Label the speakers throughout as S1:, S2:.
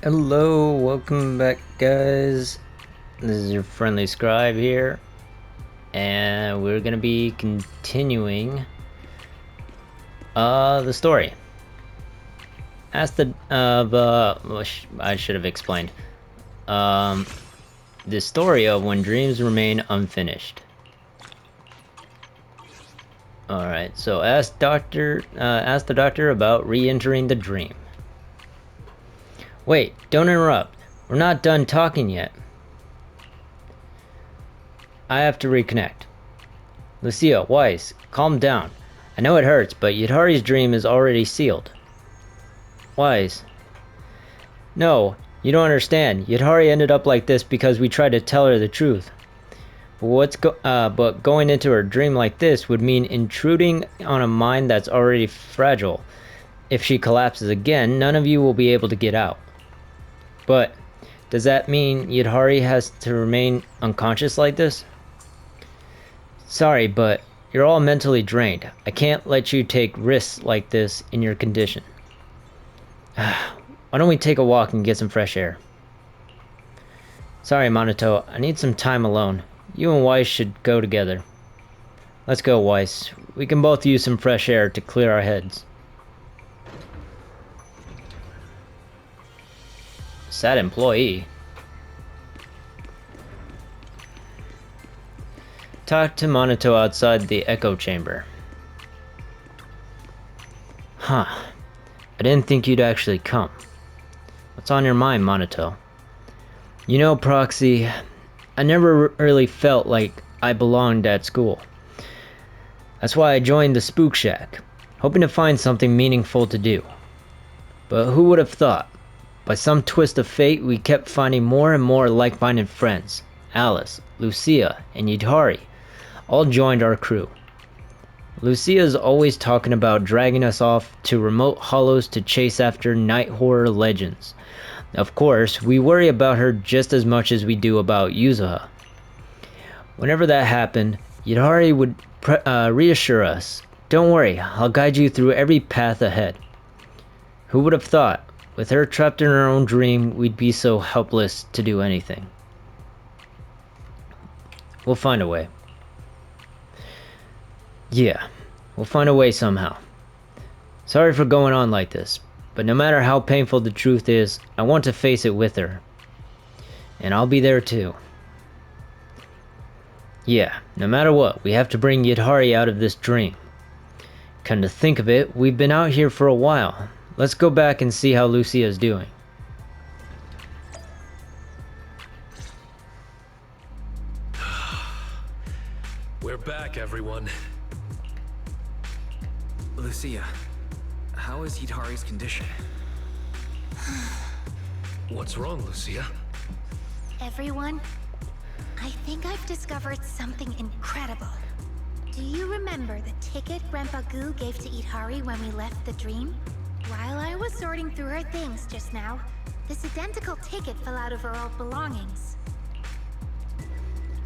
S1: Hello, welcome back guys. This is your friendly scribe here, and we're gonna be continuing the story. I should have explained. The story of when dreams remain unfinished. Alright, so ask the doctor about re-entering the dream. Wait, don't interrupt. We're not done talking yet. I have to reconnect. Lucia, Weiss, calm down. I know it hurts, but Yudhari's dream is already sealed. Weiss. No, you don't understand. Yudhari ended up like this because we tried to tell her the truth. But going into her dream like this would mean intruding on a mind that's already fragile. If she collapses again, none of you will be able to get out. But does that mean Yudhari has to remain unconscious like this? Sorry, but you're all mentally drained. I can't let you take risks like this in your condition. Why don't we take a walk and get some fresh air? Sorry, Minato. I need some time alone. You and Weiss should go together. Let's go, Weiss. We can both use some fresh air to clear our heads. Sad employee. Talk to Minato outside the echo chamber. Huh. I didn't think you'd actually come. What's on your mind, Minato? You know, Proxy, I never really felt like I belonged at school. That's why I joined the Spook Shack, hoping to find something meaningful to do. But who would have thought? By some twist of fate, we kept finding more and more like-minded friends. Alice, Lucia, and Yudhari all joined our crew. Lucia's always talking about dragging us off to remote hollows to chase after night horror legends. Of course, we worry about her just as much as we do about Yuzuha. Whenever that happened, Yudhari would reassure us, "Don't worry, I'll guide you through every path ahead." Who would have thought, with her trapped in her own dream, we'd be so helpless to do anything? We'll find a way. Yeah, we'll find a way somehow. Sorry for going on like this, but no matter how painful the truth is, I want to face it with her. And I'll be there too. Yeah, no matter what, we have to bring Yudhari out of this dream. Come to think of it, we've been out here for a while. Let's go back and see how Lucia's doing.
S2: We're back, everyone.
S3: Lucia, how is Yudhari's condition?
S2: What's wrong, Lucia?
S4: Everyone, I think I've discovered something incredible. Do you remember the ticket Grandpa Goo gave to Yudhari when we left the dream? While I was sorting through her things just now, this identical ticket fell out of her old belongings.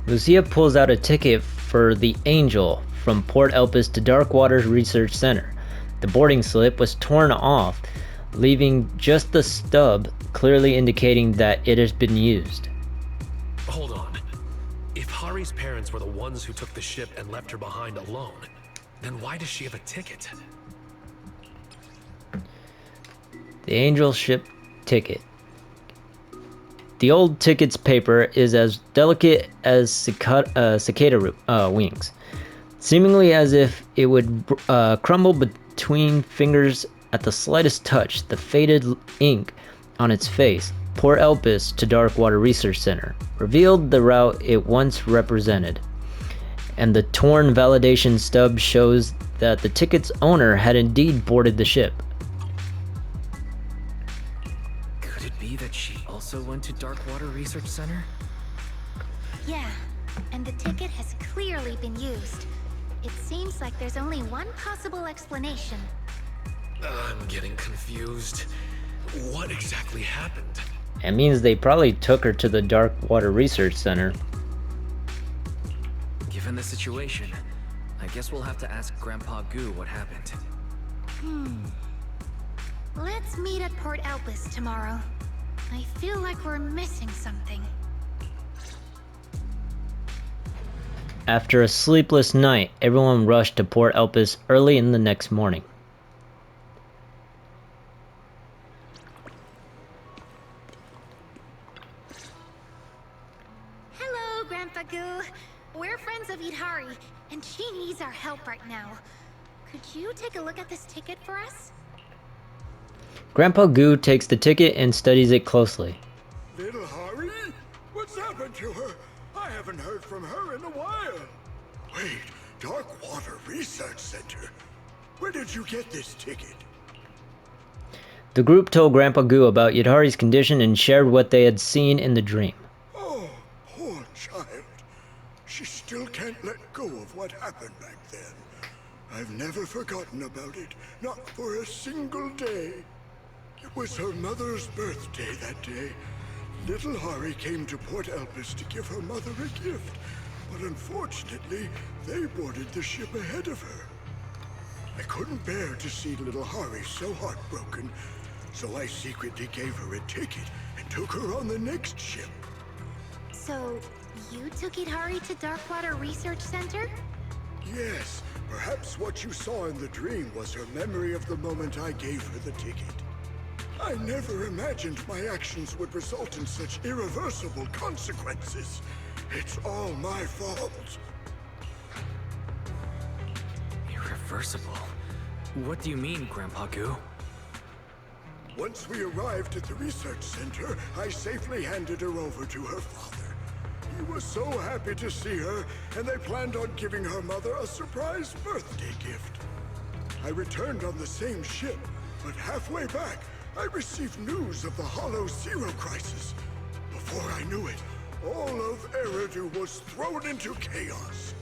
S1: Lucia pulls out a ticket for the Angel from Port Elpis to Darkwater Research Center. The boarding slip was torn off, leaving just the stub, clearly indicating that it has been used.
S2: Hold on. If Hari's parents were the ones who took the ship and left her behind alone, then why does she have a ticket?
S1: The Angel ship ticket. The old ticket's paper is as delicate as cicada wings, seemingly as if it would crumble between fingers at the slightest touch. The faded ink on its face, Port Elpis to Darkwater Research Center, revealed the route it once represented, and the torn validation stub shows that the ticket's owner had indeed boarded the ship.
S3: Could it be that she also went to Darkwater Research Center?
S4: Yeah, and the ticket has clearly been used. It seems like there's only one possible explanation.
S2: I'm getting confused. What exactly happened?
S1: It means they probably took her to the Darkwater Research Center.
S3: Given the situation, I guess we'll have to ask Grandpa Goo what happened.
S4: Let's meet at Port Elpis tomorrow. I feel like we're missing something.
S1: After a sleepless night, everyone rushed to Port Elpis early in the next morning.
S4: Hello, Grandpa Goo. We're friends of Idhari, and she needs our help right now. Could you take a look at this ticket for us?
S1: Grandpa Goo takes the ticket and studies it closely.
S5: Little Hari? What's happened to her? I haven't heard from her in a while. Wait, Darkwater Research Center? Where did you get this ticket?
S1: The group told Grandpa Goo about Yidhari's condition and shared what they had seen in the dream.
S5: Oh, poor child. She still can't let go of what happened back then. I've never forgotten about it, not for a single day. It was her mother's birthday that day. Little Hari came to Port Elpis to give her mother a gift, but unfortunately, they boarded the ship ahead of her. I couldn't bear to see little Hari so heartbroken, so I secretly gave her a ticket and took her on the next ship.
S4: So, you took Idhari to Darkwater Research Center?
S5: Yes, perhaps what you saw in the dream was her memory of the moment I gave her the ticket. I never imagined my actions would result in such irreversible consequences. It's all my fault.
S3: Irreversible? What do you mean, Grandpa Goo?
S5: Once we arrived at the research center, I safely handed her over to her father. He was so happy to see her, and they planned on giving her mother a surprise birthday gift. I returned on the same ship, but halfway back, I received news of the Hollow Zero crisis. Before I knew it, all of Eridu was thrown into chaos.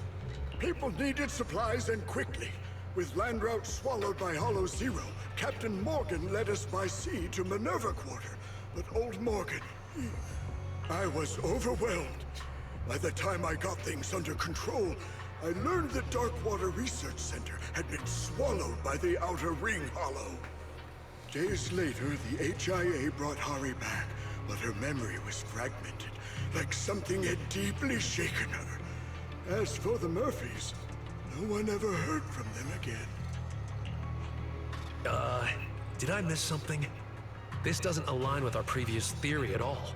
S5: People needed supplies and quickly. With land routes swallowed by Hollow Zero, Captain Morgan led us by sea to Minerva Quarter. But old Morgan, I was overwhelmed. By the time I got things under control, I learned that Darkwater Research Center had been swallowed by the Outer Ring Hollow. Days later, the HIA brought Hari back, but her memory was fragmented, like something had deeply shaken her. As for the Murphys, no one ever heard from them again.
S2: Did I miss something? This doesn't align with our previous theory at all.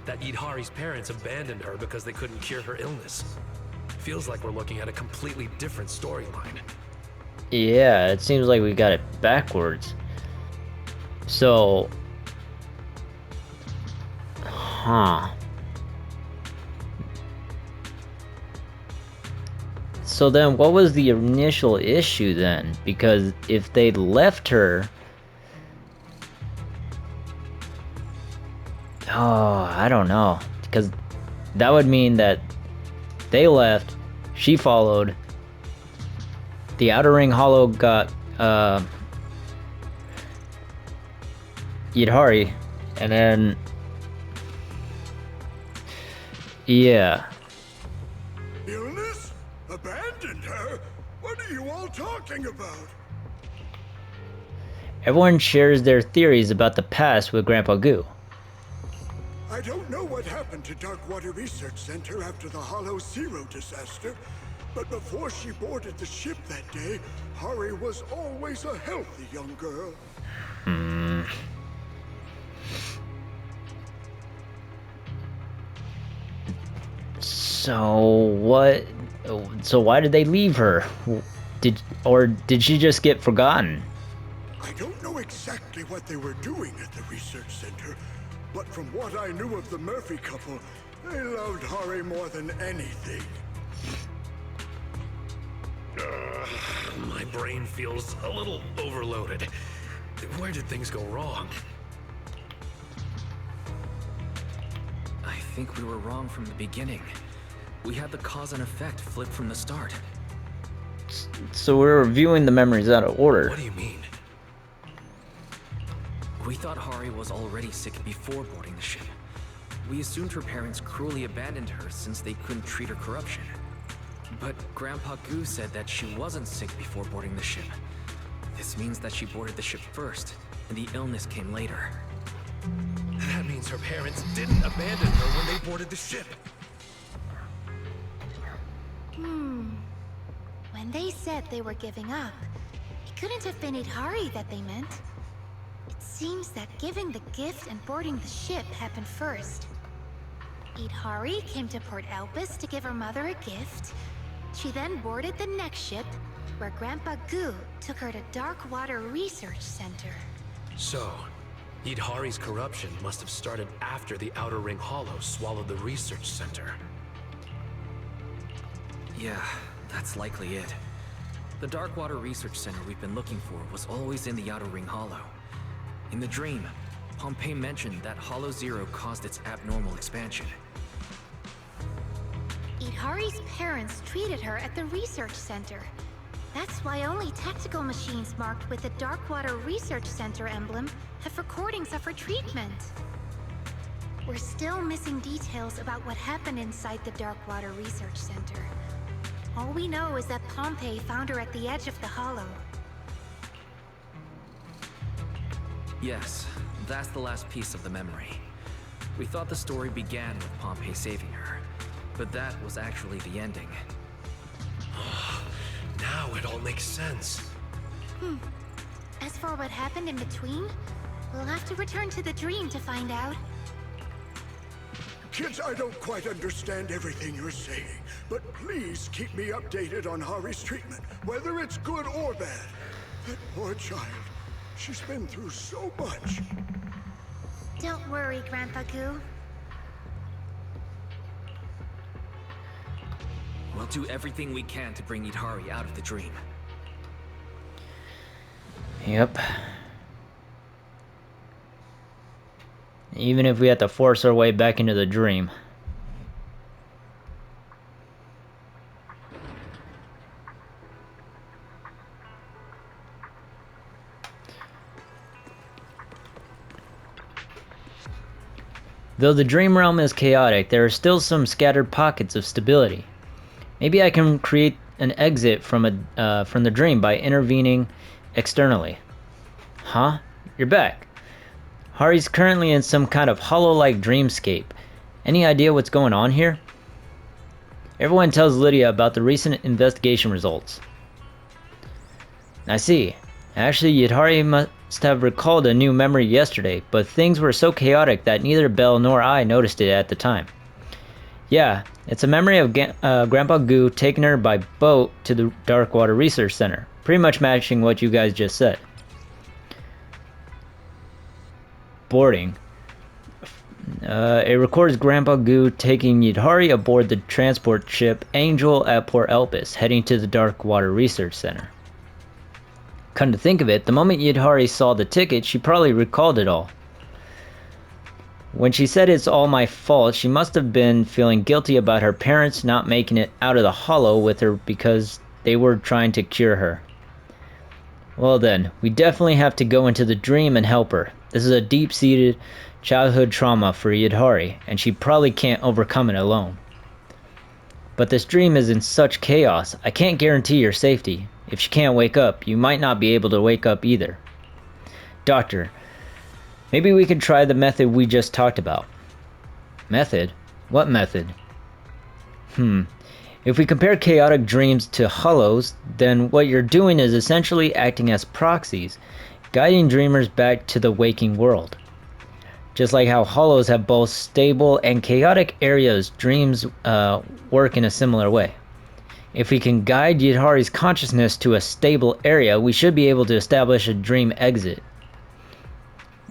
S2: That Idhari's parents abandoned her because they couldn't cure her illness. Feels like we're looking at a completely different storyline.
S1: Yeah, it seems like we got it backwards. So... Huh. So then what was the initial issue then? Because if they left her... Oh, I don't know. Because that would mean that they left, she followed, the Outer Ring Hollow got Idhari, and then yeah.
S5: Illness? Abandoned her? What are you all talking about?
S1: Everyone shares their theories about the past with Grandpa Goo.
S5: I don't know what happened to Darkwater Research Center after the Hollow Zero disaster, but before she boarded the ship that day, Hari was always a healthy young girl.
S1: So what? So why did they leave her? Did she just get forgotten?
S5: I don't know exactly what they were doing at the research center, but from what I knew of the Murphy couple, they loved Hari more than anything.
S2: My brain feels a little overloaded. Where did things go wrong?
S3: I think we were wrong from the beginning. We had the cause and effect flipped from the start.
S1: So we're reviewing the memories out of order.
S2: What do you mean?
S3: We thought Hari was already sick before boarding the ship. We assumed her parents cruelly abandoned her since they couldn't treat her corruption. But Grandpa Goo said that she wasn't sick before boarding the ship. This means that she boarded the ship first, and the illness came later.
S2: That means her parents didn't abandon her when they boarded the ship.
S4: When they said they were giving up, it couldn't have been Idhari that they meant. It seems that giving the gift and boarding the ship happened first. Idhari came to Port Elpis to give her mother a gift. She then boarded the next ship, where Grandpa Goo took her to Darkwater Research Center.
S2: So, Idhari's corruption must have started after the Outer Ring Hollow swallowed the research center.
S3: Yeah, that's likely it. The Darkwater Research Center we've been looking for was always in the Outer Ring Hollow. In the dream, Pompey mentioned that Hollow Zero caused its abnormal expansion.
S4: Idhari's parents treated her at the research center. That's why only tactical machines marked with the Darkwater Research Center emblem have recordings of her treatment. We're still missing details about what happened inside the Darkwater Research Center. All we know is that Pompey found her at the edge of the hollow.
S3: Yes, that's the last piece of the memory. We thought the story began with Pompey saving her, but that was actually the ending.
S2: Now it all makes sense.
S4: As for what happened in between, we'll have to return to the dream to find out.
S5: Kids, I don't quite understand everything you're saying, but please keep me updated on Hari's treatment, whether it's good or bad. That poor child. She's been through so much.
S4: Don't worry, Grandpa Goo.
S3: We'll do everything we can to bring Idhari out of the dream.
S1: Yep. Even if we have to force our way back into the dream. Though the dream realm is chaotic, there are still some scattered pockets of stability. Maybe I can create an exit from the dream by intervening externally. Huh? You're back. Hari's currently in some kind of hollow-like dreamscape. Any idea what's going on here? Everyone tells Lydia about the recent investigation results. I see. Actually, Idhari must have recalled a new memory yesterday, but things were so chaotic that neither Belle nor I noticed it at the time. Yeah, it's a memory of Grandpa Goo taking her by boat to the Darkwater Research Center, pretty much matching what you guys just said. Boarding. It records Grandpa Goo taking Idhari aboard the transport ship Angel at Port Elpis, heading to the Darkwater Research Center. Come to think of it, the moment Idhari saw the ticket, she probably recalled it all. When she said it's all my fault, she must have been feeling guilty about her parents not making it out of the hollow with her because they were trying to cure her. Well then, we definitely have to go into the dream and help her. This is a deep-seated childhood trauma for Idhari, and she probably can't overcome it alone. But this dream is in such chaos, I can't guarantee your safety. If she can't wake up, you might not be able to wake up either. Doctor, maybe we could try the method we just talked about. Method? What method? If we compare chaotic dreams to hollows, then what you're doing is essentially acting as proxies, guiding dreamers back to the waking world. Just like how hollows have both stable and chaotic areas, dreams work in a similar way. If we can guide Idhari's consciousness to a stable area, we should be able to establish a dream exit.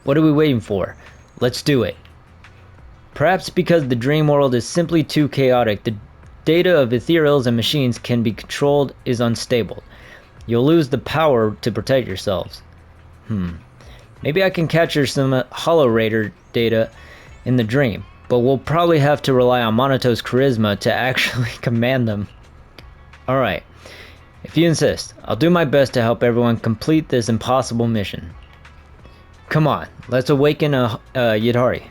S1: What are we waiting for? Let's do it. Perhaps because the dream world is simply too chaotic, the data of ethereals and machines can be controlled is unstable. You'll lose the power to protect yourselves. Maybe I can capture some Hollow Raider data in the dream, but we'll probably have to rely on Monoto's charisma to actually command them. Alright, if you insist, I'll do my best to help everyone complete this impossible mission. Come on, let's awaken Idhari.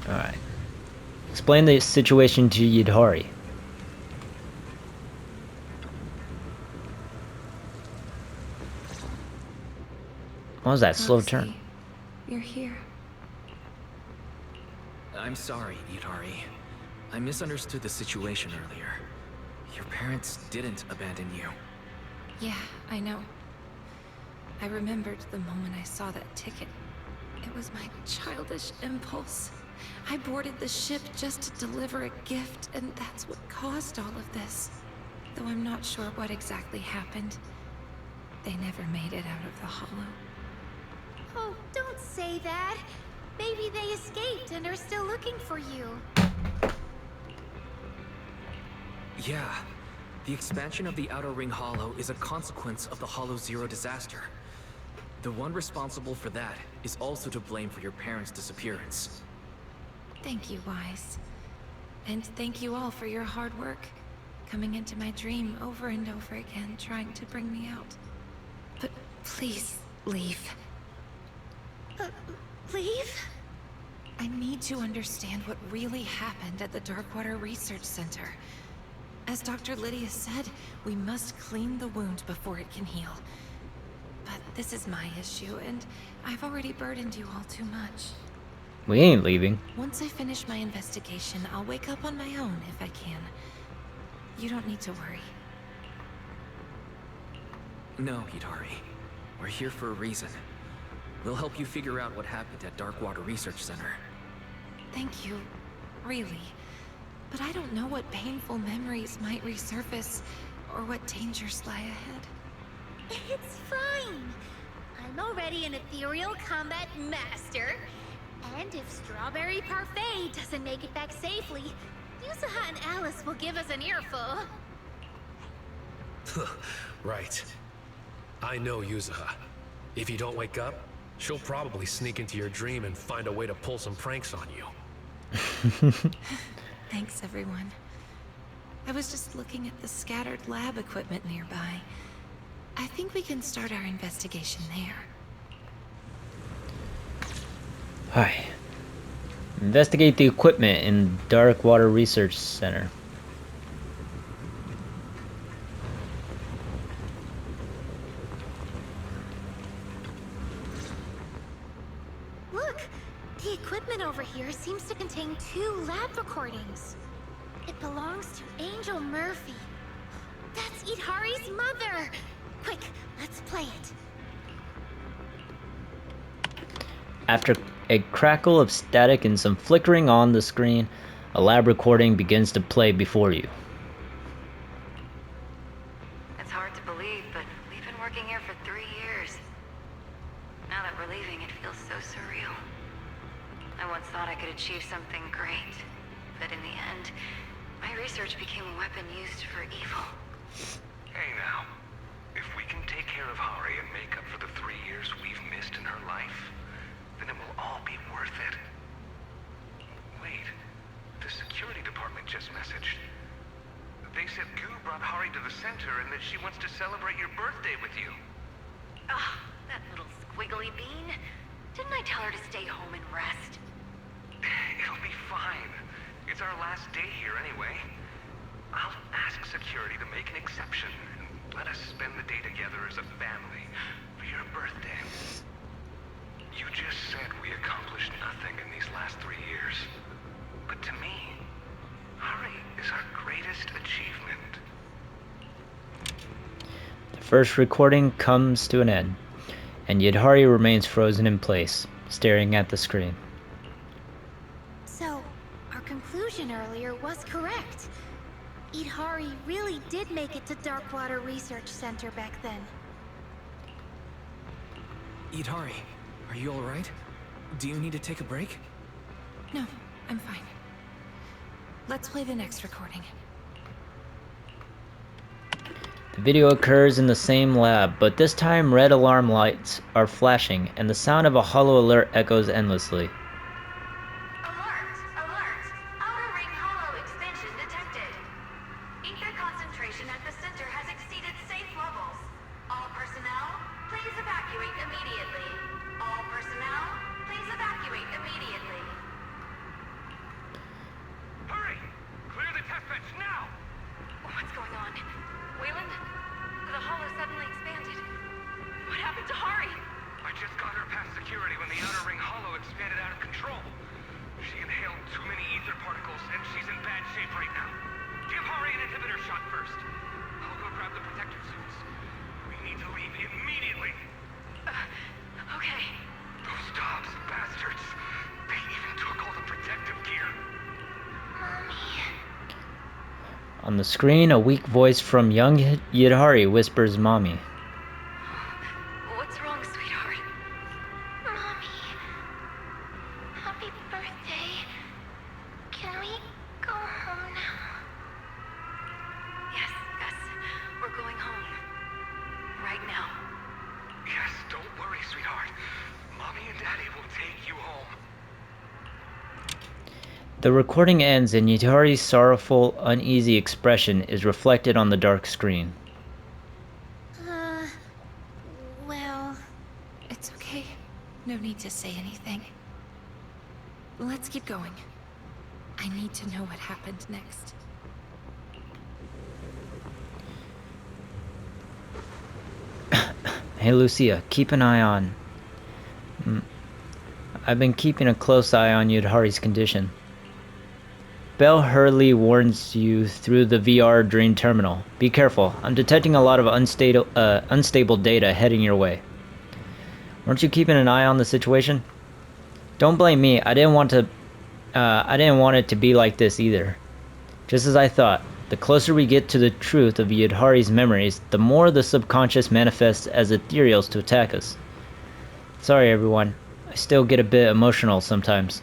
S1: Alright. Explain the situation to Idhari. What was that slow
S6: Roxy,
S1: turn?
S6: You're here.
S3: I'm sorry, Idari. I misunderstood the situation earlier. Your parents didn't abandon you.
S6: Yeah, I know. I remembered the moment I saw that ticket. It was my childish impulse. I boarded the ship just to deliver a gift, and that's what caused all of this. Though I'm not sure what exactly happened. They never made it out of the hollow.
S4: Oh, don't say that. Maybe they escaped and are still looking for you.
S3: Yeah. The expansion of the Outer Ring Hollow is a consequence of the Hollow Zero disaster. The one responsible for that is also to blame for your parents' disappearance.
S6: Thank you, Wise. And thank you all for your hard work. Coming into my dream over and over again, trying to bring me out. But please, leave.
S4: Leave?
S6: I need to understand what really happened at the Darkwater Research Center. As Dr. Lydia said, we must clean the wound before it can heal. But this is my issue, and I've already burdened you all too much.
S1: We ain't leaving.
S6: Once I finish my investigation, I'll wake up on my own if I can. You don't need to worry.
S3: No, Hidari. We're here for a reason. We'll help you figure out what happened at Darkwater Research Center.
S6: Thank you, really. But I don't know what painful memories might resurface, or what dangers lie ahead.
S4: It's fine. I'm already an ethereal combat master. And if Strawberry Parfait doesn't make it back safely, Yuzuha and Alice will give us an earful.
S2: Right. I know Yuzuha. If you don't wake up, she'll probably sneak into your dream and find a way to pull some pranks on you.
S6: Thanks, everyone. I was just looking at the scattered lab equipment nearby. I think we can start our investigation there.
S1: Hi. Investigate the equipment in Darkwater Research Center.
S4: Look! The equipment over here seems to contain 2 lab recordings. It belongs to Angel Murphy. That's Idhari's mother! Quick, let's play it.
S1: After a crackle of static and some flickering on the screen, a lab recording begins to play before you.
S7: It's hard to believe, but we've been working here for 3 years. Now that we're leaving, it feels so surreal. I once thought I could achieve something great, but in the end, my research became a weapon used for evil.
S8: Hey now, if we can take care of Hari and make up for the 3 years we've missed in her life, then it will all be worth it. Wait, the security department just messaged. They said Goo brought Hari to the center and that she wants to celebrate your birthday with you.
S7: Ah, that little squiggly bean. Didn't I tell her to stay home and rest?
S8: It'll be fine. It's our last day here anyway. I'll ask security to make an exception and let us spend the day together as a family for your birthday. You just said we accomplished nothing in these last 3 years. But to me, Hari is our greatest achievement.
S1: The first recording comes to an end, and Yidhari remains frozen in place, staring at the screen.
S4: So, our conclusion earlier was correct. Idhari really did make it to Darkwater Research Center back then.
S3: Idari, are you alright? Do you need to take a break?
S6: No, I'm fine. Let's play the next recording.
S1: The video occurs in the same lab, but this time red alarm lights are flashing, and the sound of a hollow alert echoes endlessly.
S7: Alert! Alert! Outer Ring Hollow expansion detected. Ether concentration at the center has exceeded safe levels. All personnel, please evacuate immediately. All personnel, please evacuate immediately.
S8: Hurry! Clear the test bench now!
S7: What's going on? Wayland? The hollow suddenly expanded. What happened to Hari?
S8: I just up first. I'll go grab the protective suits. We need to leave immediately.
S7: Okay.
S8: Those dogs, bastards. They even took all the protective gear.
S1: On the screen, a weak voice from young Yidhari whispers, "Mommy."
S7: What's wrong, sweetheart?
S4: Mommy. Happy birthday. Can we go home now?
S7: Yes, we're going home. Right now.
S8: Yes, don't worry, sweetheart. Mommy and Daddy will take you home.
S1: The recording ends and Yidhari's sorrowful, uneasy expression is reflected on the dark screen.
S4: Well...
S6: It's okay. No need to say anything. Let's keep going. I need to know what happened next.
S1: Hey Lucia, keep an eye on... I've been keeping a close eye on Yudhari's condition. Bell Hurley warns you through the VR Dream Terminal. Be careful, I'm detecting a lot of unstable data heading your way. Weren't you keeping an eye on the situation? Don't blame me, I didn't want it to be like this either. Just as I thought, the closer we get to the truth of Yudhari's memories, the more the subconscious manifests as ethereals to attack us. Sorry everyone, I still get a bit emotional sometimes.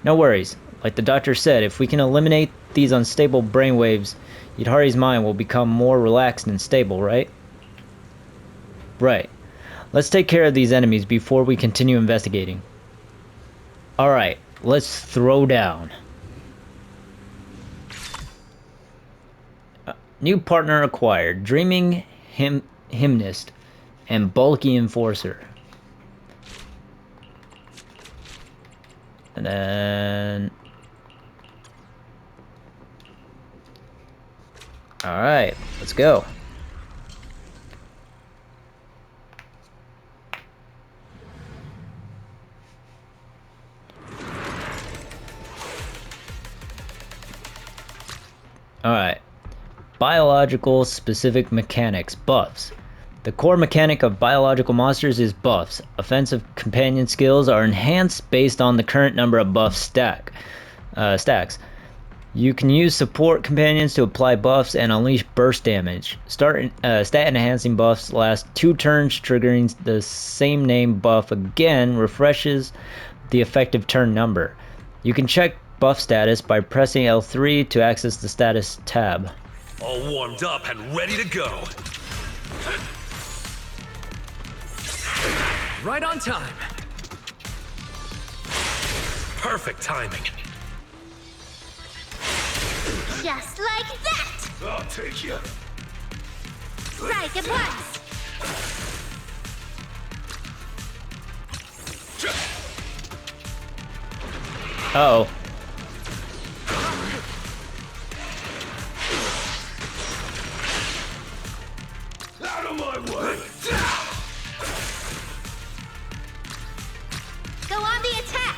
S1: No worries, like the doctor said, if we can eliminate these unstable brainwaves, Yudhari's mind will become more relaxed and stable, right? Right. Let's take care of these enemies before we continue investigating. Alright, let's throw down. New partner acquired, Dreaming Hymnist and Bulky Enforcer. And then... Alright, let's go. Alright. Biological specific mechanics, buffs. The core mechanic of biological monsters is buffs. Offensive companion skills are enhanced based on the current number of buff stacks. You can use support companions to apply buffs and unleash burst damage. Stat enhancing buffs last 2 turns, triggering the same name buff again refreshes the effective turn number. You can check buff status by pressing L3 to access the status tab.
S2: All warmed up and ready to go.
S3: Right on time.
S2: Perfect timing.
S4: Just like that!
S5: I'll take you.
S4: Strike at once!
S1: Uh-oh.
S5: Out of my way!
S4: Go on the attack!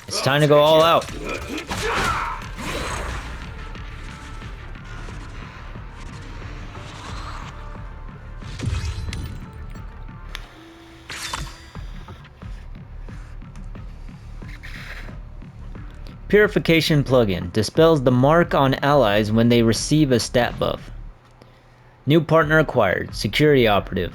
S1: It's time to go all out. Purification plugin dispels the mark on allies when they receive a stat buff. New partner acquired, security operative.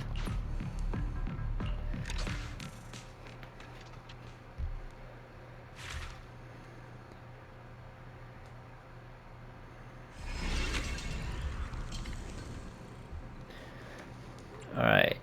S1: All right.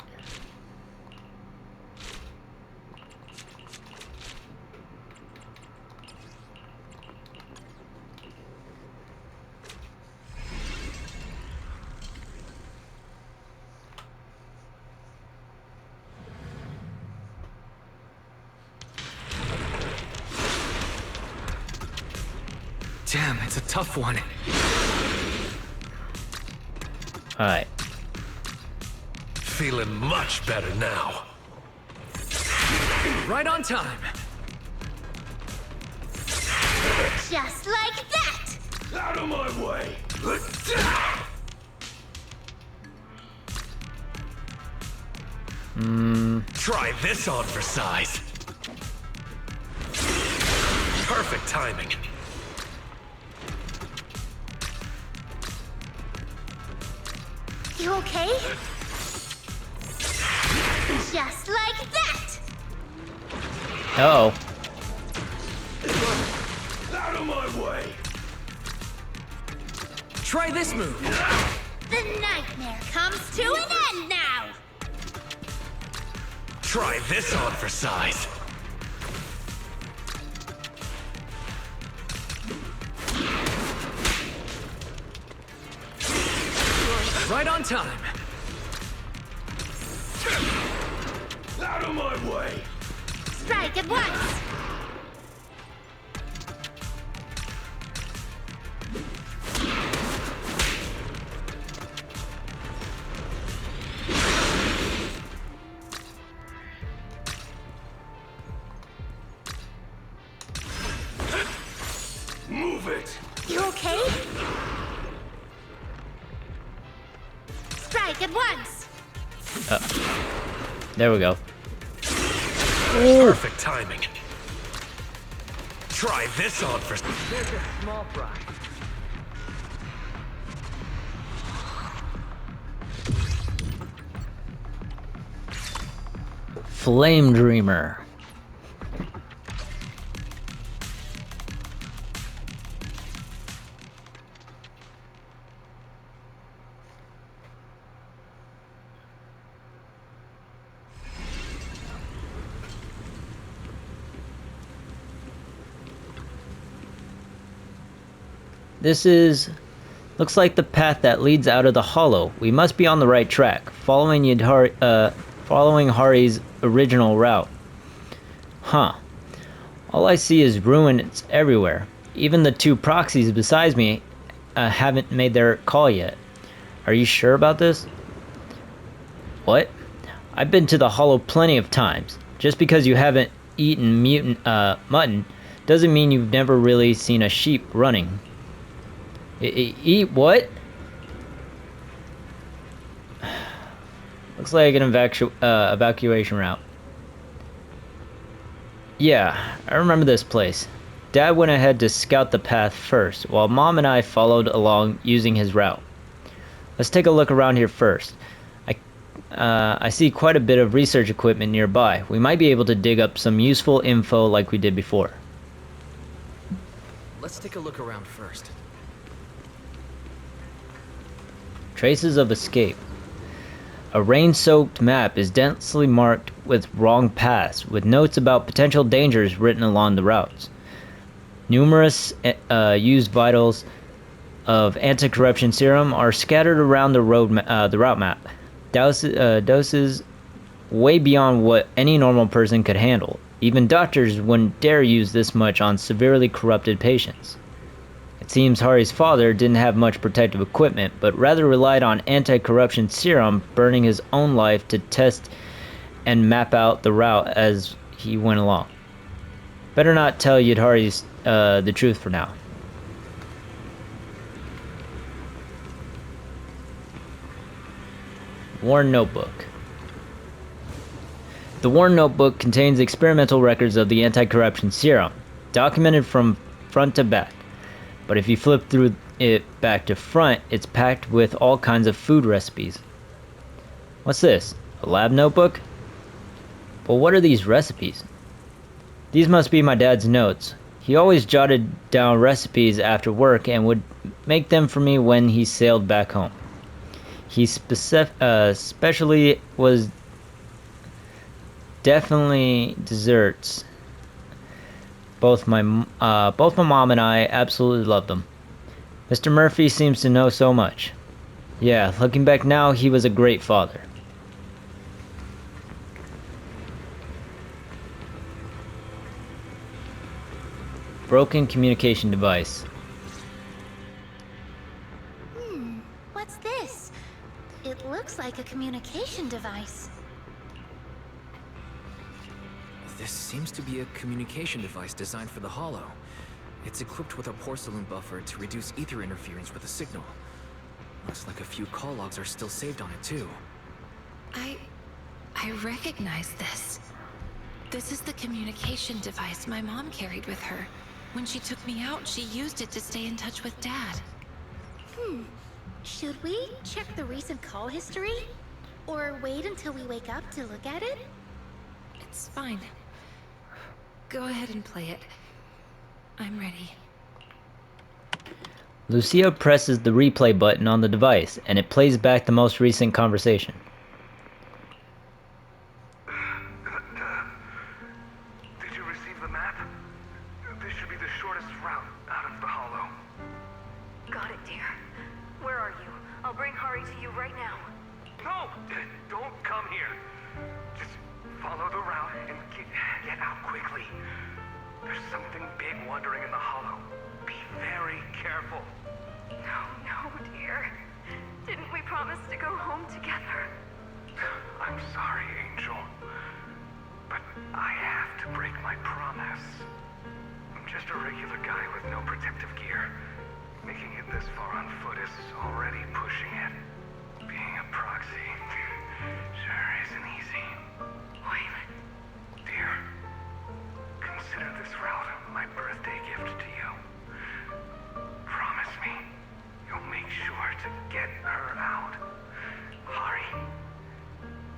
S3: Damn, it's a tough one.
S1: All right.
S2: Feeling much better now.
S3: Right on time.
S4: Just like that!
S5: Out of my way!
S2: Try this on for size. Perfect timing.
S4: You okay? Just like that!
S1: Uh-oh.
S5: Out of my way!
S3: Try this move.
S4: The nightmare comes to an end now!
S2: Try this on for size.
S3: Right on time.
S5: Out of my way!
S4: Strike at once!
S5: Move it!
S4: You okay? Strike at once!
S1: There we go.
S2: Perfect timing. Try this on for...
S3: There's a small prize.
S1: Flame Dreamer. Looks like the path that leads out of the hollow. We must be on the right track, following Hari's original route. Huh. All I see is ruins everywhere. Even the two proxies beside me haven't made their call yet. Are you sure about this? What? I've been to the hollow plenty of times. Just because you haven't eaten mutton doesn't mean you've never really seen a sheep running. Eat what? Looks like an evacuation route. Yeah, I remember this place. Dad went ahead to scout the path first, while Mom and I followed along using his route. Let's take a look around here first. I see quite a bit of research equipment nearby. We might be able to dig up some useful info like we did before.
S3: Let's take a look around first.
S1: Traces of escape. A rain-soaked map is densely marked with wrong paths, with notes about potential dangers written along the routes. Numerous used vitals of anti-corruption serum are scattered around the route map. Doses way beyond what any normal person could handle. Even doctors wouldn't dare use this much on severely corrupted patients. It seems Hari's father didn't have much protective equipment, but rather relied on anti-corruption serum, burning his own life to test and map out the route as he went along. Better not tell Yudhari's the truth for now. Worn Notebook. The Worn Notebook contains experimental records of the anti-corruption serum, documented from front to back. But if you flip through it back to front, it's packed with all kinds of food recipes. What's this? A lab notebook? Well, what are these recipes? These must be my dad's notes. He always jotted down recipes after work and would make them for me when he sailed back home. He especially was definitely desserts. Both my mom and I absolutely loved them. Mr. Murphy seems to know so much. Yeah, looking back now, he was a great father. Broken communication device.
S4: What's this? It looks like a communication device.
S3: This seems to be a communication device designed for the Hollow. It's equipped with a porcelain buffer to reduce ether interference with the signal. Looks like a few call logs are still saved on it too.
S6: I recognize this. This is the communication device my mom carried with her. When she took me out, she used it to stay in touch with Dad.
S4: Should we check the recent call history? Or wait until we wake up to look at it?
S6: It's fine. Go ahead and play it. I'm ready.
S1: Lucia presses the replay button on the device, and it plays back the most recent conversation.
S8: Did you receive the map? This should be the shortest route out of the hollow.
S7: Got it, dear. Where are you? I'll bring Hari to you right now.
S8: No! Don't come here. Just follow the route and get out quickly. There's something big wandering in the hollow. Be very careful.
S7: No, dear. Didn't we promise to go home together?
S8: I'm sorry, Angel. But I have to break my promise. I'm just a regular guy with no protective gear. Making it this far on foot is already pushing it. Being a proxy sure isn't easy.
S7: Waylon.
S8: Dear, consider this route my birthday gift to you. Promise me you'll make sure to get her out. Hari,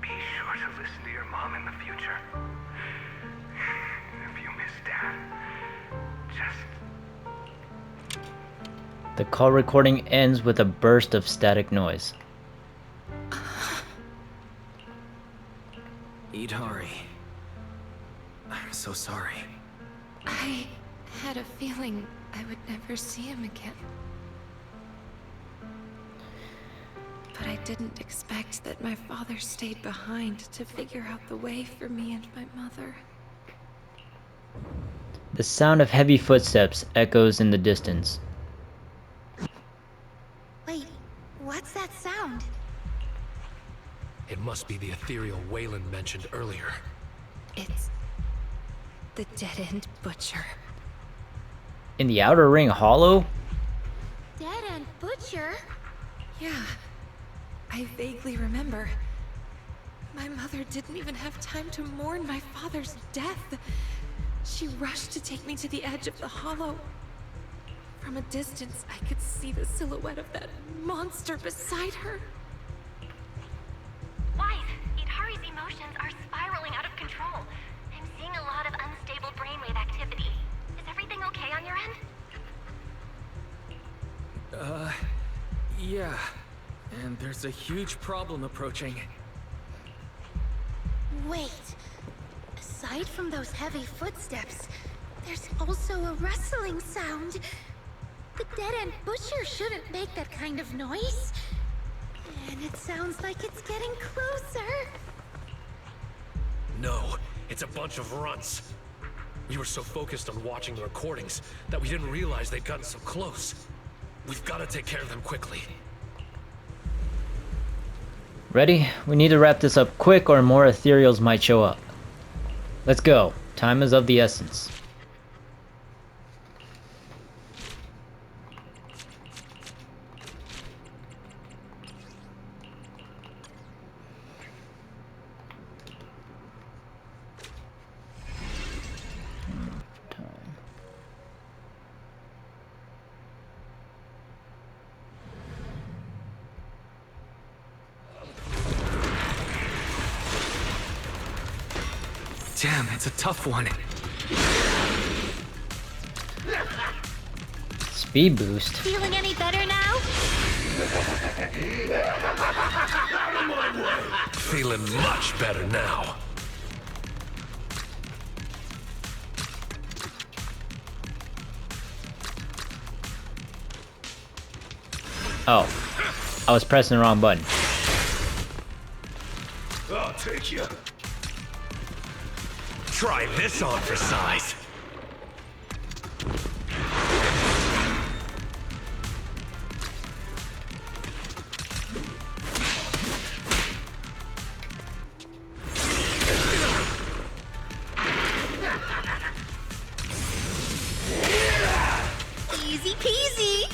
S8: be sure to listen to your mom in the future. If you miss Dad, just...
S1: The call recording ends with a burst of static noise.
S3: Eat Hari. I'm so sorry.
S6: I had a feeling I would never see him again. But I didn't expect that my father stayed behind to figure out the way for me and my mother.
S1: The sound of heavy footsteps echoes in the distance.
S4: Wait, what's that sound?
S2: It must be the ethereal Waylon mentioned earlier.
S6: It's the dead-end butcher.
S1: In the Outer Ring Hollow?
S4: Dead End Butcher?
S6: Yeah, I vaguely remember. My mother didn't even have time to mourn my father's death. She rushed to take me to the edge of the hollow. From a distance, I could see the silhouette of that monster beside her.
S7: Wise, Hari's emotions are spiraling out of control. I'm seeing a lot of unstable brainwave activity. Is everything okay on your end?
S3: Yeah. And there's a huge problem approaching.
S4: Wait. Aside from those heavy footsteps, there's also a rustling sound. The Dead End Butcher shouldn't make that kind of noise. And it sounds like it's getting closer.
S2: No, it's a bunch of runts. We were so focused on watching the recordings that we didn't realize they'd gotten so close. We've got to take care of them quickly.
S1: Ready? We need to wrap this up quick or more ethereals might show up. Let's go. Time is of the essence.
S3: Damn, it's a tough one.
S1: Speed boost.
S4: Feeling any better now?
S2: Feeling much better now.
S1: Oh, I was pressing the wrong button.
S2: I'll take you. Try this on for size.
S4: Easy peasy!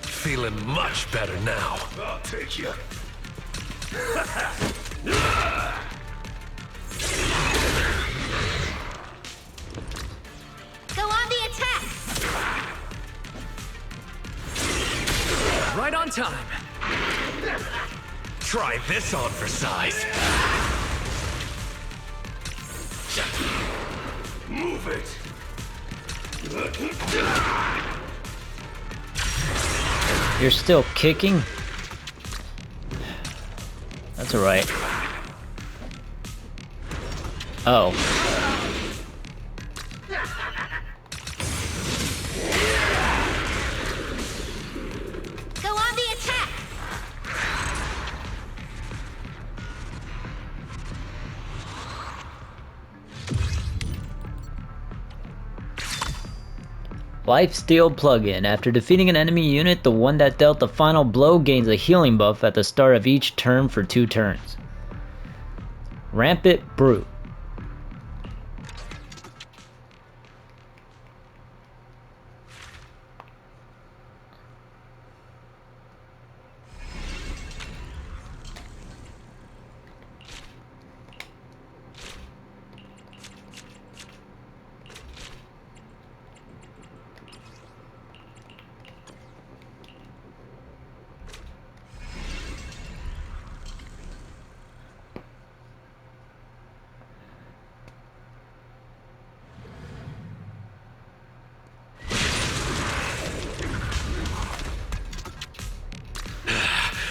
S2: Feeling much better now.
S5: I'll take you.
S4: Go on the attack!
S3: Right on time.
S2: Try this on for size.
S5: Move it.
S1: You're still kicking? That's alright. Oh.
S4: Go on the attack!
S1: Lifesteal plugin. After defeating an enemy unit, the one that dealt the final blow gains a healing buff at the start of each turn for 2 turns. Rampant Brute.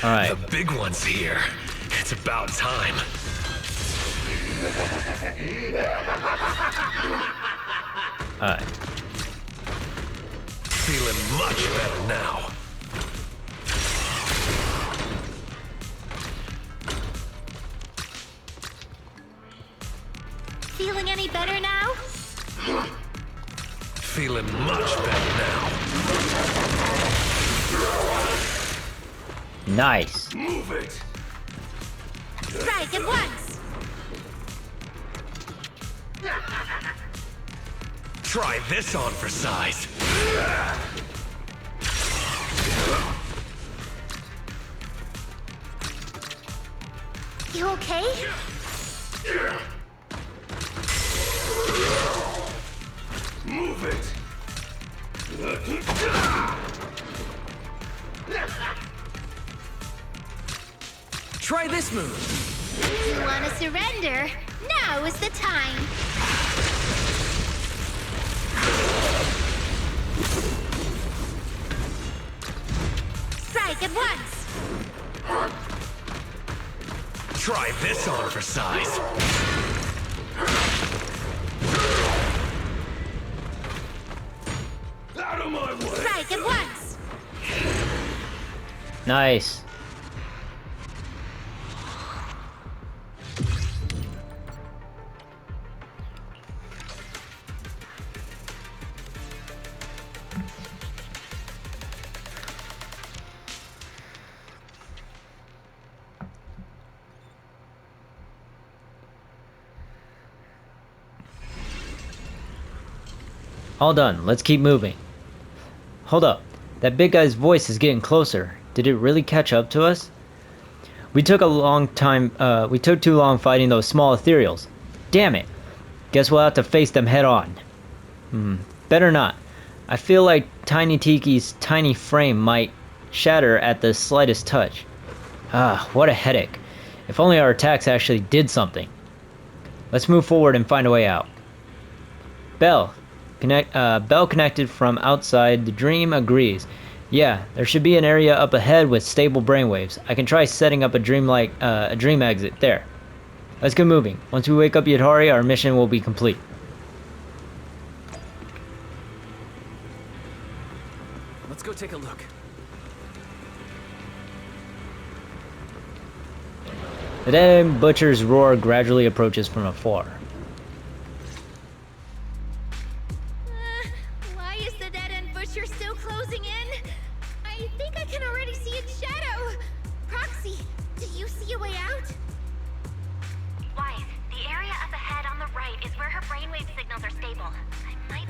S1: Alright.
S2: The big one's here. It's about time.
S1: Alright.
S2: Feeling much better now.
S4: Feeling any better now?
S2: Feeling much better now.
S1: Nice.
S5: Move it.
S4: Strike at once!
S2: Try this on for size.
S4: You okay?
S5: Move it.
S3: Try this move.
S4: You wanna surrender? Now is the time! Strike at once!
S2: Try this on for size.
S5: Out of my way.
S4: Strike at once!
S1: Nice. All done. Let's keep moving. Hold up. That big guy's voice is getting closer. Did it really catch up to us? We took too long fighting those small ethereals. Damn it. Guess we'll have to face them head on. Better not. I feel like Tiny Tiki's tiny frame might shatter at the slightest touch. Ah, what a headache. If only our attacks actually did something. Let's move forward and find a way out. Bell connected from outside. The dream agrees. Yeah, there should be an area up ahead with stable brainwaves. I can try setting up a dream exit there. Let's get moving. Once we wake up Yadhari, our mission will be complete.
S3: Let's go take a look.
S1: The dead butcher's roar gradually approaches from afar.
S4: Why is the dead-end butcher still closing in? I think I can already see its shadow. Proxy, do you see a way out?
S7: Wise, the area up ahead on the right is where her brainwave signals are stable. I might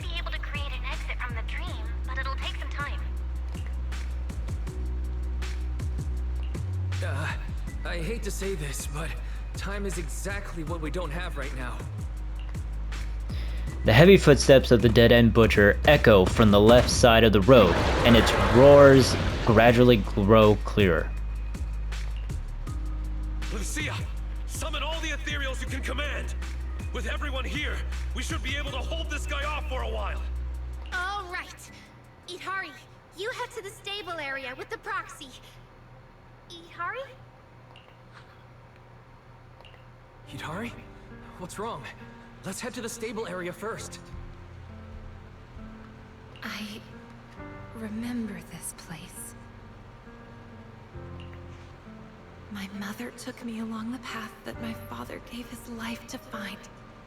S3: I hate to say this, but time is exactly what we don't have right now.
S1: The heavy footsteps of the dead-end butcher echo from the left side of the road, and its roars gradually grow clearer.
S2: Lucia, summon all the ethereals you can command. With everyone here, we should be able to hold this guy off for a while.
S4: All right. Ihari, you head to the stable area with the proxy. Ihari?
S3: Hidari? What's wrong? Let's head to the stable area first.
S6: I remember this place. My mother took me along the path that my father gave his life to find,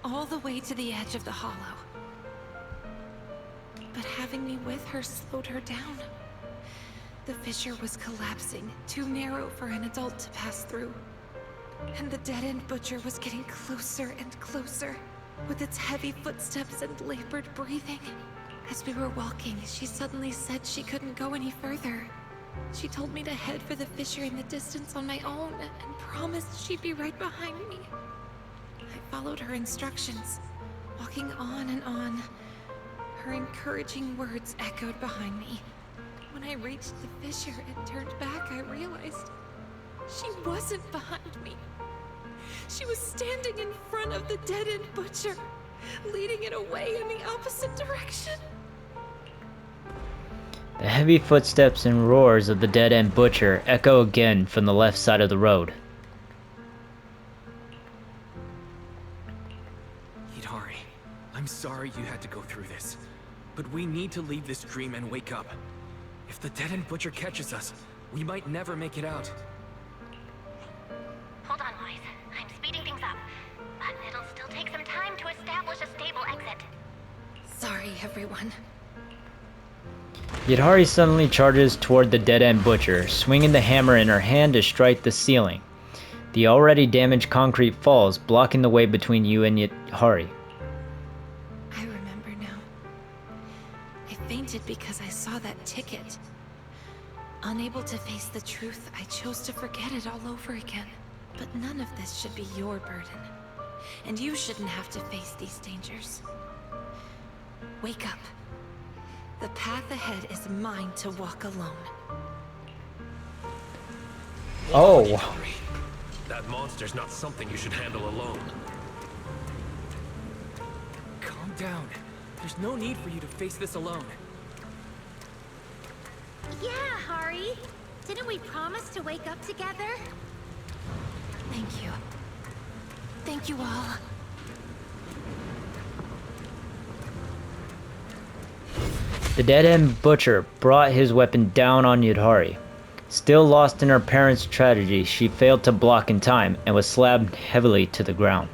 S6: all the way to the edge of the hollow. But having me with her slowed her down. The fissure was collapsing, too narrow for an adult to pass through. And the dead-end butcher was getting closer and closer, with its heavy footsteps and labored breathing. As we were walking, she suddenly said she couldn't go any further. She told me to head for the fissure in the distance on my own, and promised she'd be right behind me. I followed her instructions, walking on and on. Her encouraging words echoed behind me. When I reached the fissure and turned back, I realized she wasn't behind me. She was standing in front of the dead-end butcher, leading it away in the opposite direction.
S1: The heavy footsteps and roars of the dead-end butcher echo again from the left side of the road.
S3: Hidari, I'm sorry you had to go through this, but we need to leave this dream and wake up. If the dead-end butcher catches us, we might never make it out.
S7: Hold on, Wise. I'm speeding things up. But it'll still take some time to establish a stable exit.
S6: Sorry, everyone.
S1: Yadhari suddenly charges toward the dead-end butcher, swinging the hammer in her hand to strike the ceiling. The already damaged concrete falls, blocking the way between you and Yadhari.
S6: I remember now. I fainted because I saw that ticket. Unable to face the truth, I chose to forget it all over again. But none of this should be your burden. And you shouldn't have to face these dangers. Wake up. The path ahead is mine to walk alone.
S1: Oh.
S2: Hidari. That monster's not something you should handle alone.
S3: Calm down. There's no need for you to face this alone.
S4: Yeah, Hari. Didn't we promise to wake up together?
S6: Thank you. Thank you all.
S1: The dead-end butcher brought his weapon down on Yadhari. Still lost in her parents' tragedy, she failed to block in time and was slapped heavily to the ground.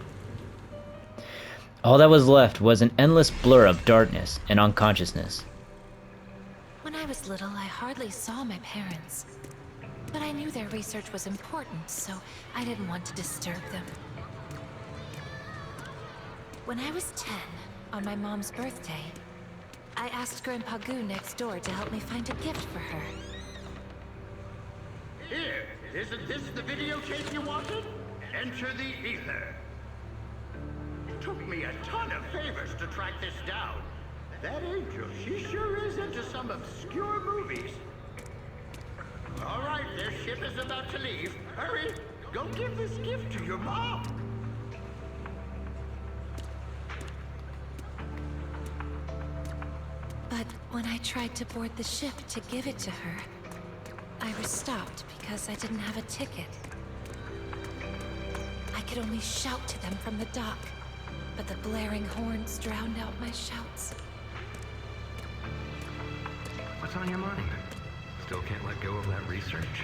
S1: All that was left was an endless blur of darkness and unconsciousness.
S6: When I was little, I hardly saw my parents. But I knew their research was important, so I didn't want to disturb them. When I was 10, on my mom's birthday, I asked Grandpa Goo next door to help me find a gift for her.
S9: Here, isn't this the videotape you wanted? Enter the ether. It took me a ton of favors to track this down. That angel, she sure is into some obscure movies. All right, their ship is about to leave. Hurry, go give this gift to your mom.
S6: But when I tried to board the ship to give it to her, I was stopped because I didn't have a ticket. I could only shout to them from the dock, but the blaring horns drowned out my shouts.
S8: What's on your mind? Still can't let go of that research?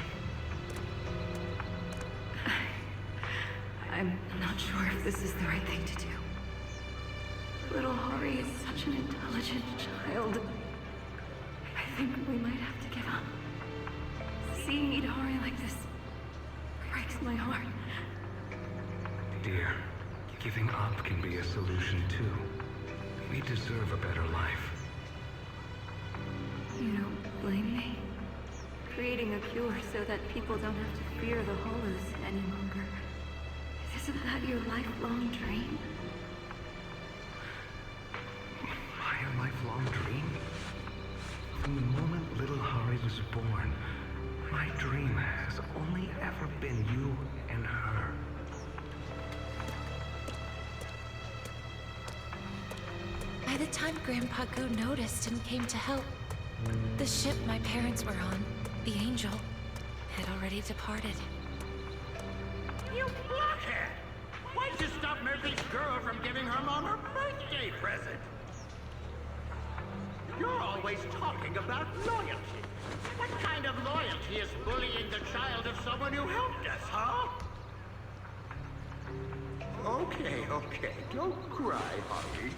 S10: I'm not sure if this is the right thing to do. Little Hari is such an intelligent child. I think we might have to give up. Seeing Idari like this breaks my heart.
S8: Dear, giving up can be a solution too. We deserve a better life.
S10: You don't blame me creating a cure so that people don't have to fear the Hollows any longer. Isn't that your lifelong dream?
S8: My lifelong dream? From the moment little Hari was born, my dream has only ever been you and her.
S6: By the time Grandpa Goo noticed and came to help, the ship my parents were on, the Angel, had already departed.
S9: You blockhead! Why'd you stop Murphy's girl from giving her mom her birthday present? You're always talking about loyalty. What kind of loyalty is bullying the child of someone who helped us, huh? Okay, don't cry, Hari.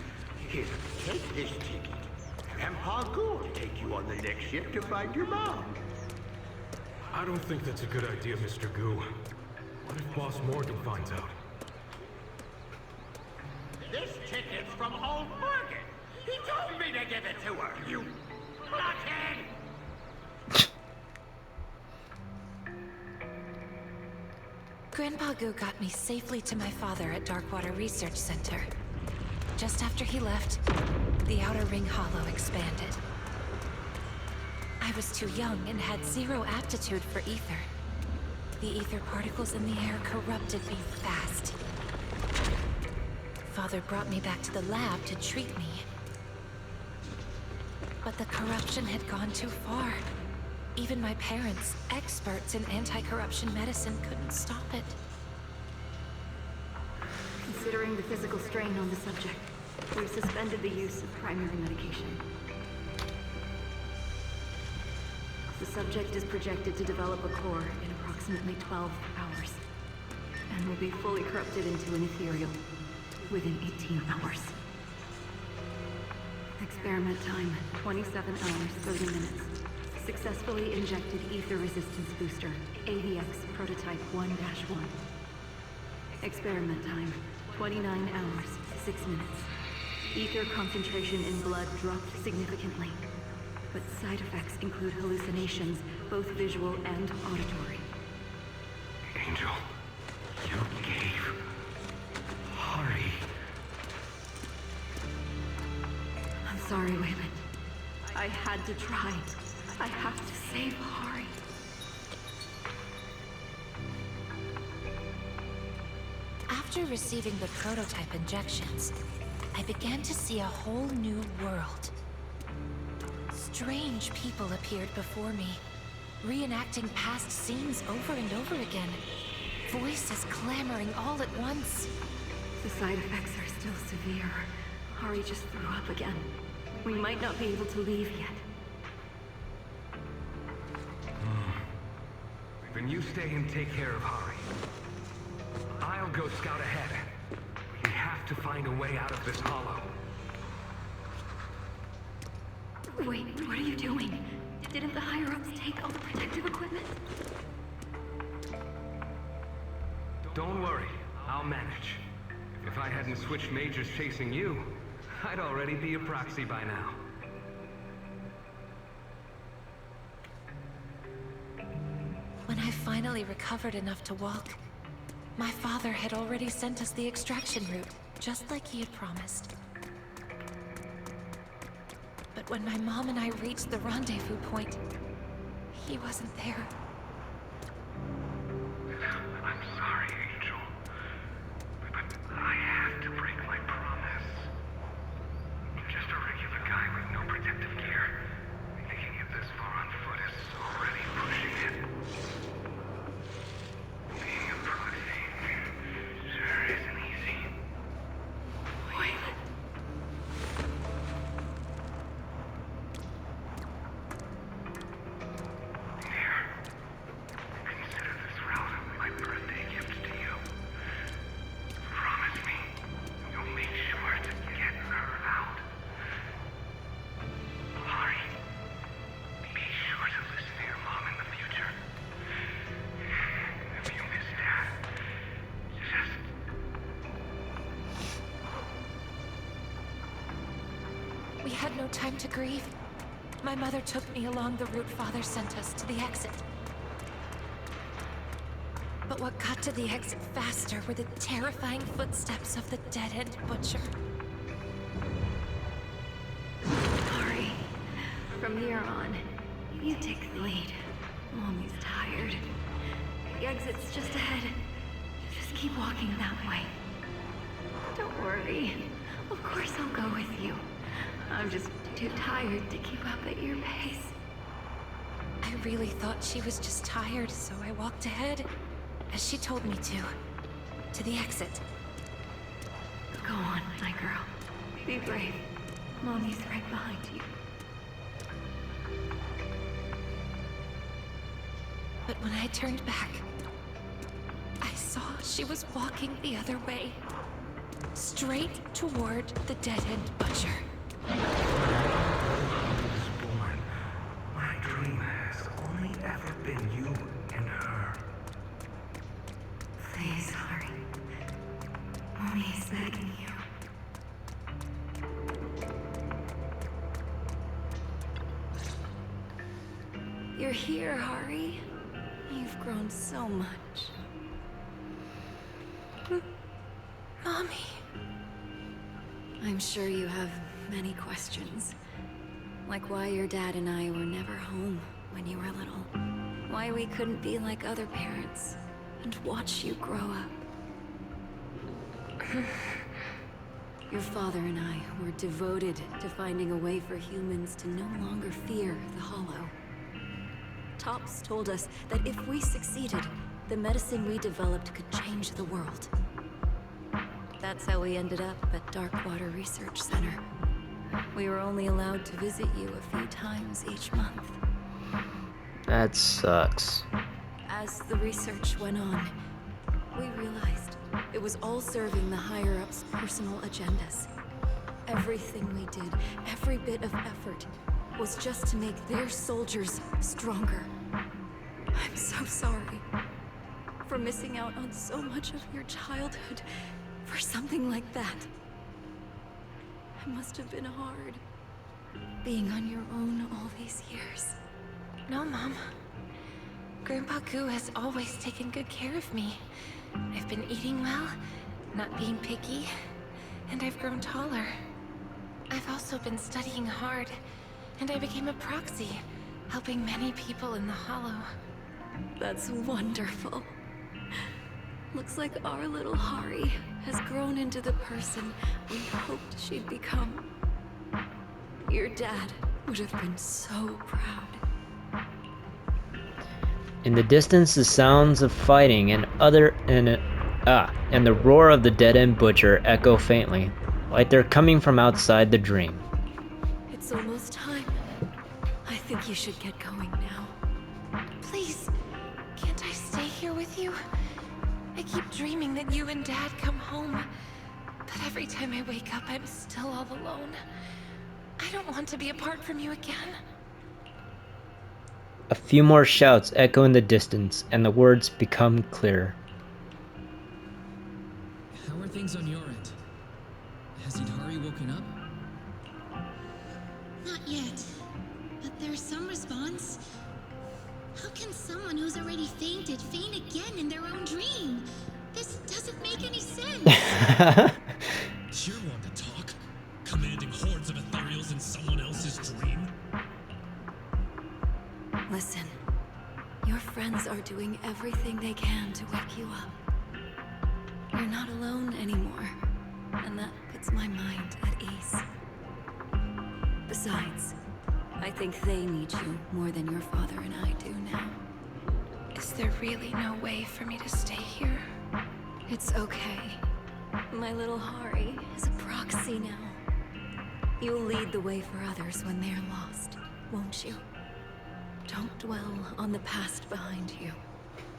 S9: Here, take this ticket. Grandpa Goo will take you on the next ship to find your mom.
S2: I don't think that's a good idea, Mr. Goo. What if Boss Morgan finds out?
S9: This ticket's from old Morgan. He told me to give it to her, you blockhead!
S6: Grandpa Goo got me safely to my father at Darkwater Research Center. Just after he left, the Outer Ring Hollow expanded. I was too young and had zero aptitude for ether. The ether particles in the air corrupted me fast. Father brought me back to the lab to treat me. But the corruption had gone too far. Even my parents, experts in anti-corruption medicine, couldn't stop it.
S10: Considering the physical strain on the subject, we've suspended the use of primary medication. The subject is projected to develop a core in approximately 12 hours, and will be fully corrupted into an ethereal within 18 hours. Experiment time, 27 hours, 30 minutes. Successfully injected ether resistance booster, AVX prototype 1-1. Experiment time, 29 hours, 6 minutes. Ether concentration in blood dropped significantly, but side effects include hallucinations, both visual and auditory.
S8: Angel, you gave Hari.
S10: I'm sorry, Wayland. I had to try. I have to save Hari.
S6: After receiving the prototype injections, I began to see a whole new world. Strange people appeared before me, reenacting past scenes over and over again. Voices clamoring all at once.
S10: The side effects are still severe. Hari just threw up again. We might not be able to leave yet.
S8: Then you stay and take care of Hari. I'll go scout ahead. We have to find a way out of this hollow.
S10: Wait, what are you doing? Didn't the higher-ups take all the protective equipment?
S8: Don't worry, I'll manage. If I hadn't switched majors chasing you, I'd already be a proxy by now.
S6: When I finally recovered enough to walk, my father had already sent us the extraction route, just like he had promised. But when my mom and I reached the rendezvous point, he wasn't there.
S8: I'm sorry, Angel. But I have to break my promise. I'm just a regular guy with no protective gear. Making it this far on foot is already pushing it. Being a proxy sure isn't easy.
S10: Wayland.
S8: Here. Consider this route my birthday gift to you. Promise me you'll make sure to get her out. Hari, be sure to listen to your mom in the future. If you miss Dad, just...
S6: We had no time to grieve. My mother took me along the route Father sent us to the exit. But what got to the exit faster were the terrifying footsteps of the dead-end butcher.
S10: Hurry. From here on, you take the lead. Mommy's tired. The exit's just ahead. Just keep walking that way. Don't worry. Of course I'll go with you. I'm just too tired to keep up at your pace.
S6: I really thought she was just tired, so I walked ahead, as she told me to the exit.
S10: Go on, my girl. Be brave. Mommy's right behind you.
S6: But when I turned back, I saw she was walking the other way, straight toward the dead-end butcher.
S8: Born. My dream has only ever been you and her.
S10: Please, Harry. Mommy's begging you. You're here, Harry. You've grown so much.
S6: Mommy.
S10: I'm sure you have many questions. Like why your dad and I were never home when you were little. Why we couldn't be like other parents and watch you grow up. Your father and I were devoted to finding a way for humans to no longer fear the Hollow. Tops told us that if we succeeded, the medicine we developed could change the world. That's how we ended up at Darkwater Research Center. We were only allowed to visit you a few times each month.
S1: That sucks.
S10: As the research went on, we realized it was all serving the higher-ups' personal agendas. Everything we did, every bit of effort, was just to make their soldiers stronger. I'm so sorry for missing out on so much of your childhood for something like that. It must have been hard, being on your own all these years.
S6: No, Mom. Grandpa Goo has always taken good care of me. I've been eating well, not being picky, and I've grown taller. I've also been studying hard, and I became a proxy, helping many people in the Hollow.
S10: That's wonderful. Looks like our little Hari has grown into the person we hoped she'd become. Your dad would have been so proud.
S1: In the distance, the sounds of fighting and the roar of the dead-end butcher echo faintly, like they're coming from outside the dream.
S10: It's almost time. I think you should get going now.
S6: Please, can't I stay here with you? I keep dreaming that you and Dad come home, but every time I wake up, I'm still all alone. I don't want to be apart from you again.
S1: A few more shouts echo in the distance, and the words become clearer.
S11: How are things on your end? Has Idhari woken up?
S4: Not yet. But there's some response. How can someone who's already fainted faint again in their own dream? This doesn't make any sense.
S11: You're one to talk. Commanding hordes of ethereals in someone else's dream?
S10: Listen, your friends are doing everything they can to wake you up. You're not alone anymore, and that puts my mind at ease. Besides, I think they need you more than your father and I do now.
S6: Is there really no way for me to stay here?
S10: It's okay. My little Hari is a proxy now. You'll lead the way for others when they're lost, won't you? Don't dwell on the past behind you.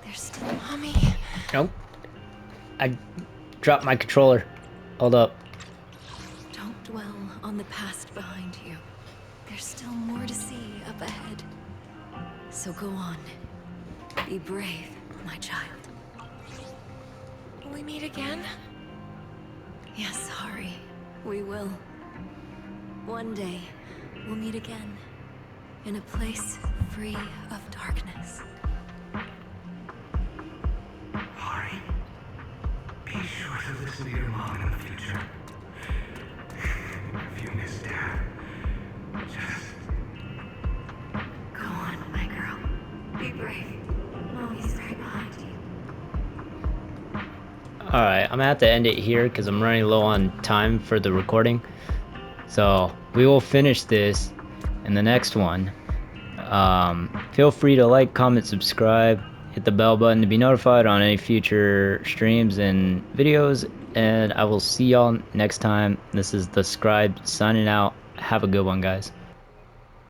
S10: There's still...
S6: Mommy!
S1: Nope. I dropped my controller. Hold up.
S10: Don't dwell on the past behind you. There's still more to see up ahead. So go on. Be brave, my child.
S6: Will we meet again?
S10: Yes, Hari. We will. One day, we'll meet again.
S6: in a place free of darkness.
S8: Hari, be sure to listen to your mom in the future. If you miss Dad, just
S10: Go on, my girl. Be brave. Mommy's right behind you.
S1: Alright, I'm gonna have to end it here because I'm running low on time for the recording. So we will finish this in the next one. Feel free to like, comment, subscribe, hit the bell button to be notified on any future streams and videos, and I will see y'all next time. This is the Scribe signing out. Have a good one, guys.